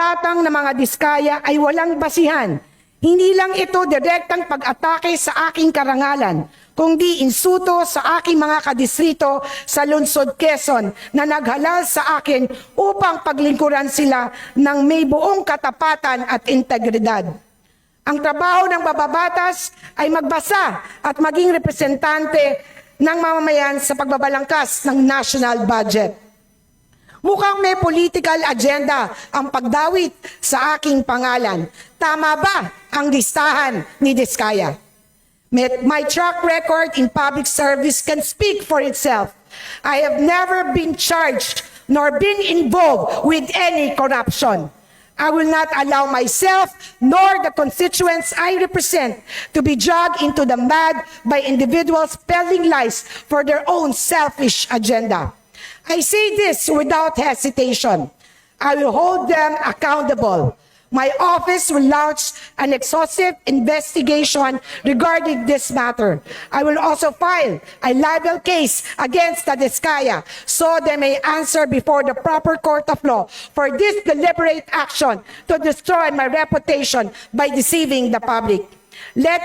paratang ng mga diskaya ay walang basihan. Hindi lang ito direktang pag-atake sa aking karangalan, kundi insulto sa aking mga kadistrito sa Lungsod Quezon na naghalal sa akin upang paglingkuran sila ng may buong katapatan at integridad. Ang trabaho ng mababatas ay magbasa at maging representante ng mamamayan sa pagbabalangkas ng national budget. Mukhang may political agenda ang pagdawit sa aking pangalan. Tama ba ang listahan ni Diskaya? My track record in public service can speak for itself. I have never been charged nor been involved with any corruption. I will not allow myself nor the constituents I represent to be dragged into the mud by individuals peddling lies for their own selfish agenda. I say this without hesitation. I will hold them accountable. My office will launch an exhaustive investigation regarding this matter. I will also file a libel case against the Diskaya so they may answer before the proper court of law for this deliberate action to destroy my reputation by deceiving the public. Let